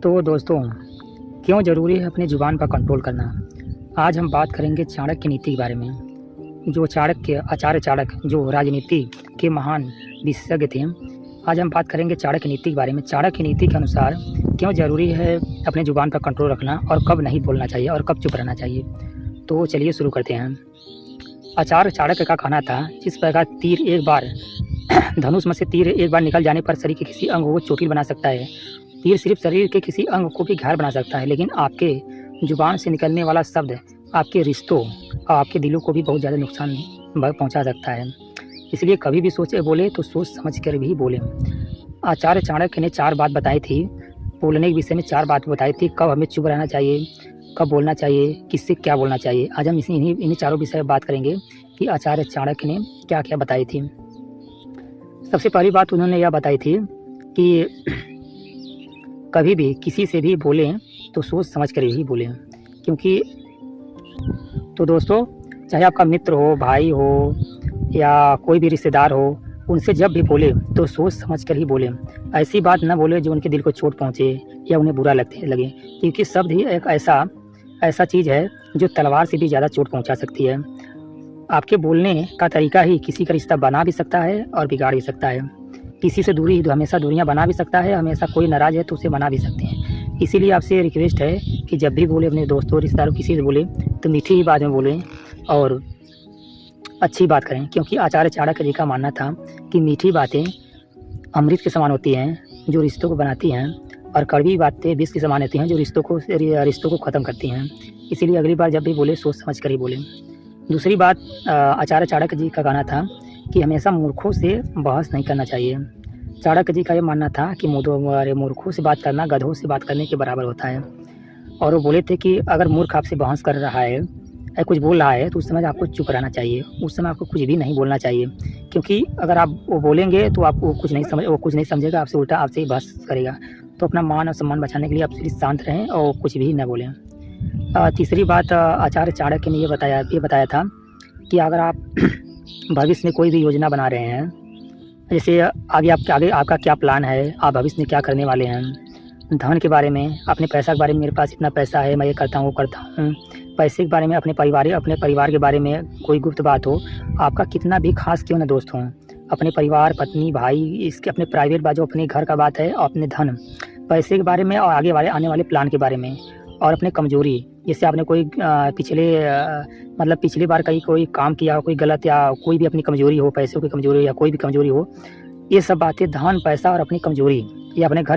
तो दोस्तों, क्यों ज़रूरी है अपनी ज़ुबान पर कंट्रोल करना? आज हम बात करेंगे चाणक्य नीति के बारे में। जो आचार्य चाणक्य जो राजनीति के महान विशेषज्ञ थे। आज हम बात करेंगे चाणक्य नीति के बारे में। चाणक्य नीति के अनुसार क्यों ज़रूरी है अपनी ज़ुबान पर कंट्रोल रखना और कब नहीं बोलना चाहिए और कब चुप रहना चाहिए। तो चलिए शुरू करते हैं। आचार्य चाणक्य का कहना था, जिस प्रकार तीर एक बार धनुष में से तीर एक बार निकल जाने पर शरीर के किसी अंग को चोटिल बना सकता है, तीर सिर्फ शरीर के किसी अंग को भी घायल बना सकता है, लेकिन आपके जुबान से निकलने वाला शब्द आपके रिश्तों और आपके दिलों को भी बहुत ज़्यादा नुकसान पहुंचा सकता है। इसलिए कभी भी सोचे बोले तो सोच समझ कर भी बोले। आचार्य चाणक्य ने 4 बात बताई थी, बोलने के विषय में 4 बात बताई थी। कब हमें चुप रहना चाहिए, कब बोलना चाहिए, किससे क्या बोलना चाहिए। आज हम इन्हीं चारों विषय में बात करेंगे कि आचार्य चाणक्य ने क्या क्या बताई थी। सबसे पहली बात उन्होंने यह बताई थी कि कभी भी किसी से भी बोलें तो सोच समझ कर ही बोलें, क्योंकि तो दोस्तों, चाहे आपका मित्र हो, भाई हो या कोई भी रिश्तेदार हो, उनसे जब भी बोले तो सोच समझ कर ही बोलें। ऐसी बात न बोले जो उनके दिल को चोट पहुँचे या उन्हें बुरा लगे, क्योंकि शब्द ही एक ऐसा चीज़ है जो तलवार से भी ज़्यादा चोट पहुँचा सकती है। आपके बोलने का तरीका ही किसी का रिश्ता बना भी सकता है और बिगाड़ भी सकता है। किसी से दूरी हमेशा दूरियां बना भी सकता है, हमेशा कोई नाराज़ है तो उसे बना भी सकते हैं। इसीलिए आपसे रिक्वेस्ट है कि जब भी बोले अपने दोस्तों रिश्तेदारों किसी से बोले तो मीठी ही बात में बोलें और अच्छी बात करें, क्योंकि आचार्य चाणक्य जी का मानना था कि मीठी बातें अमृत के समान होती हैं जो रिश्तों को बनाती हैं, और कड़वी बातें विष के समान होती हैं जो रिश्तों को ख़त्म करती हैं। इसीलिए अगली बार जब भी बोले सोच समझ कर ही बोलें। दूसरी बात, आचार्य चाणक्य जी का कहना था कि हमेशा मूर्खों से बहस नहीं करना चाहिए। चाणक्य जी का ये मानना था कि मूर्खों से बात करना गधों से बात करने के बराबर होता है। और वो बोले थे कि अगर मूर्ख आपसे बहस कर रहा है या कुछ बोल रहा है तो उस समय आपको चुप रहना चाहिए, उस समय आपको कुछ भी नहीं बोलना चाहिए, क्योंकि अगर आप वो बोलेंगे तो आपको कुछ नहीं समझेगा, आपसे उल्टा आपसे ही बहस करेगा। तो अपना मान और सम्मान बचाने के लिए आप सिर्फ शांत रहें और कुछ भी न बोलें। तीसरी बात, आचार्य चाणक्य ने ये बताया था कि अगर आप भविष्य में कोई भी योजना बना रहे हैं, जैसे आगे आपका क्या प्लान है, आप भविष्य में क्या करने वाले हैं, धन के बारे में, अपने पैसा के बारे में, मेरे पास इतना पैसा है, मैं ये करता हूँ वो करता हूँ, पैसे के बारे में, अपने परिवार के बारे में कोई गुप्त बात हो, आपका कितना भी खास क्यों ना दोस्त हो, अपने परिवार, पत्नी, भाई, इसके अपने प्राइवेट बात जो अपने घर का बात है, और अपने धन पैसे के बारे में और आने वाले प्लान के बारे में, और अपने कमजोरी, जैसे आपने कोई पिछली बार कहीं कोई काम किया हो, कोई गलत या कोई भी अपनी कमजोरी हो, पैसों की कमजोरी हो या कोई भी कमजोरी हो, ये सब बातें, धन, पैसा और अपनी कमजोरी या अपने घर